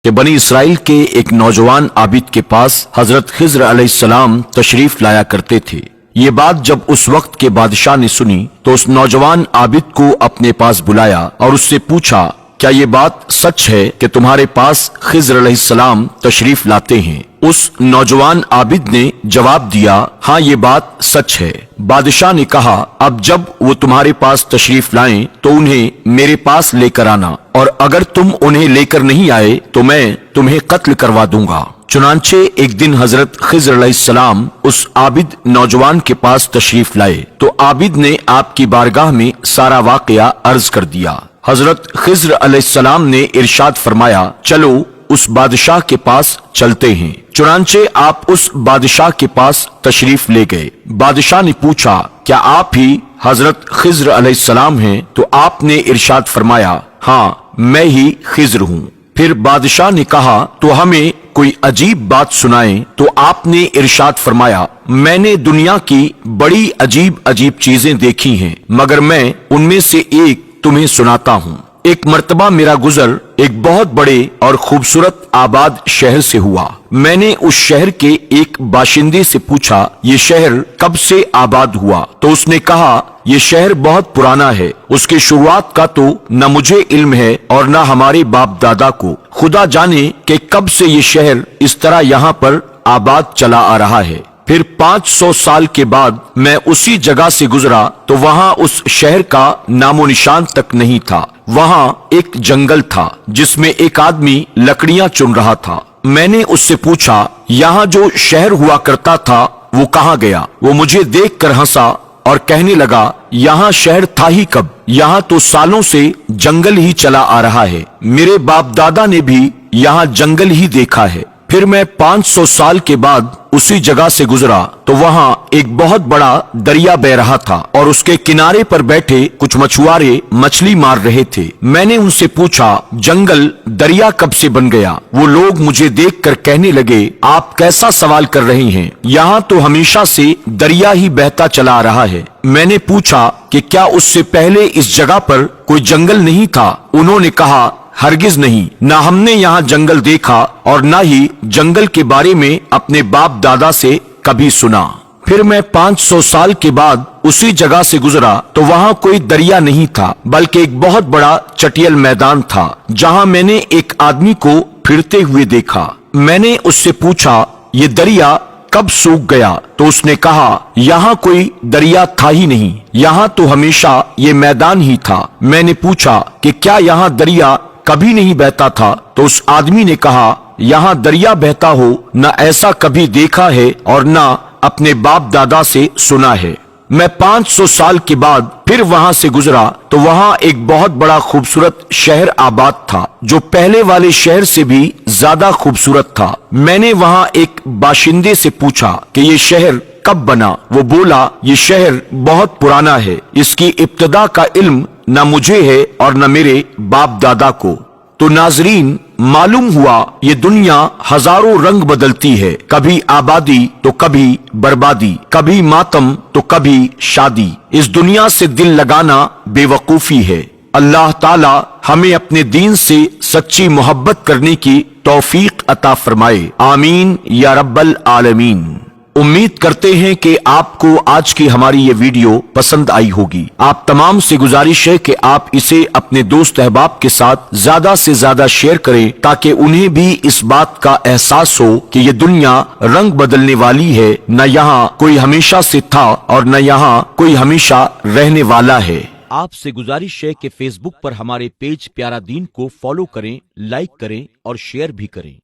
کہ बनी इसराइल के एक नौजवान आबिद के पास हजरत खिज्र अलैहिस्सलाम तशरीफ लाया करते थे। ये बात जब उस वक्त के बादशाह ने सुनी तो उस नौजवान आबिद को अपने पास बुलाया और उससे पूछा, क्या ये बात सच है कि तुम्हारे पास खिज्र अलैहिस्सलाम तशरीफ लाते हैं? उस नौजवान आबिद ने जवाब दिया, हाँ ये बात सच है। बादशाह ने कहा, अब जब वो तुम्हारे पास तशरीफ लाएं तो उन्हें मेरे पास लेकर आना, और अगर तुम उन्हें लेकर नहीं आए तो मैं तुम्हें कत्ल करवा दूंगा। चुनांचे एक दिन हजरत खिज्र अलैहिस्सलाम उस आबिद नौजवान के पास तशरीफ लाए तो आबिद ने आपकी बारगाह में सारा वाकया अर्ज कर दिया। हजरत खिज्र अलैहिस्सलाम ने इरशाद फरमाया, चलो उस बादशाह के पास चलते हैं। चुनांचे आप उस बादशाह के पास तशरीफ ले गए। बादशाह ने पूछा, क्या आप ही हजरत खिज्र अलैहिस्सलाम हैं? तो आपने इरशाद फरमाया, हाँ मैं ही खिज्र हूँ। फिर बादशाह ने कहा, तो हमें कोई अजीब बात सुनाएं। तो आपने इरशाद फरमाया, मैंने दुनिया की बड़ी अजीब अजीब चीजें देखी हैं, मगर मैं उनमें से एक तुम्हें सुनाता हूँ। एक मर्तबा मेरा गुजर एक बहुत बड़े और खूबसूरत आबाद शहर से हुआ। मैंने उस शहर के एक बाशिंदे से पूछा, ये शहर कब से आबाद हुआ? तो उसने कहा, ये शहर बहुत पुराना है। उसके शुरुआत का तो न मुझे इल्म है और न हमारे बाप दादा को। खुदा जाने कि कब से ये शहर इस तरह यहाँ पर आबाद चला आ रहा है। फिर 500 साल के बाद मैं उसी जगह से गुजरा तो वहाँ उस शहर का नामो निशान तक नहीं था। वहाँ एक जंगल था जिसमें एक आदमी लकड़ियां चुन रहा था। मैंने उससे पूछा, यहाँ जो शहर हुआ करता था वो कहाँ गया? वो मुझे देखकर हंसा और कहने लगा, यहाँ शहर था ही कब? यहाँ तो सालों से जंगल ही चला आ रहा है। मेरे बाप दादा ने भी यहाँ जंगल ही देखा है। फिर मैं 500 साल के बाद उसी जगह से गुजरा तो वहाँ एक बहुत बड़ा दरिया बह रहा था और उसके किनारे पर बैठे कुछ मछुआरे मछली मार रहे थे। मैंने उनसे पूछा, जंगल दरिया कब से बन गया? वो लोग मुझे देखकर कहने लगे, आप कैसा सवाल कर रहे हैं? यहाँ तो हमेशा से दरिया ही बहता चला आ रहा है। मैंने पूछा कि क्या उससे पहले इस जगह पर कोई जंगल नहीं था? उन्होंने कहा, हरगिज नहीं, ना हमने यहाँ जंगल देखा और ना ही जंगल के बारे में अपने बाप दादा से कभी सुना। फिर मैं 500 साल के बाद उसी जगह से गुजरा तो वहाँ कोई दरिया नहीं था, बल्कि एक बहुत बड़ा चटियल मैदान था जहाँ मैंने एक आदमी को फिरते हुए देखा। मैंने उससे पूछा, ये दरिया कब सूख गया? तो उसने कहा, यहाँ कोई दरिया था ही नहीं, यहाँ तो हमेशा ये मैदान ही था। मैंने पूछा कि क्या यहाँ दरिया कभी नहीं बहता था? तो उस आदमी ने कहा, यहाँ दरिया बहता हो न ऐसा कभी देखा है और न अपने बाप दादा से सुना है। मैं 500 साल के बाद फिर वहाँ से गुजरा तो वहाँ एक बहुत बड़ा खूबसूरत शहर आबाद था जो पहले वाले शहर से भी ज्यादा खूबसूरत था। मैंने वहाँ एक बाशिंदे से पूछा कि ये शहर कब बना? वो बोला, ये शहर बहुत पुराना है, इसकी इब्तिदा का इल्म न मुझे है और न मेरे बाप दादा को। तो नाजरीन, मालूम हुआ ये दुनिया हजारों रंग बदलती है, कभी आबादी तो कभी बर्बादी, कभी मातम तो कभी शादी। इस दुनिया से दिल लगाना बेवकूफी है। अल्लाह ताला हमें अपने दीन से सच्ची मोहब्बत करने की तौफीक अता फरमाए। आमीन या रब्बल आलमीन। उम्मीद करते हैं कि आपको आज की हमारी ये वीडियो पसंद आई होगी। आप तमाम से गुजारिश है कि आप इसे अपने दोस्त अहबाब के साथ ज्यादा से ज्यादा शेयर करें ताकि उन्हें भी इस बात का एहसास हो कि ये दुनिया रंग बदलने वाली है, न यहाँ कोई हमेशा से था और न यहाँ कोई हमेशा रहने वाला है। आपसे गुजारिश है कि फेसबुक पर हमारे पेज प्यारा दीन को फॉलो करें, लाइक करें और शेयर भी करें।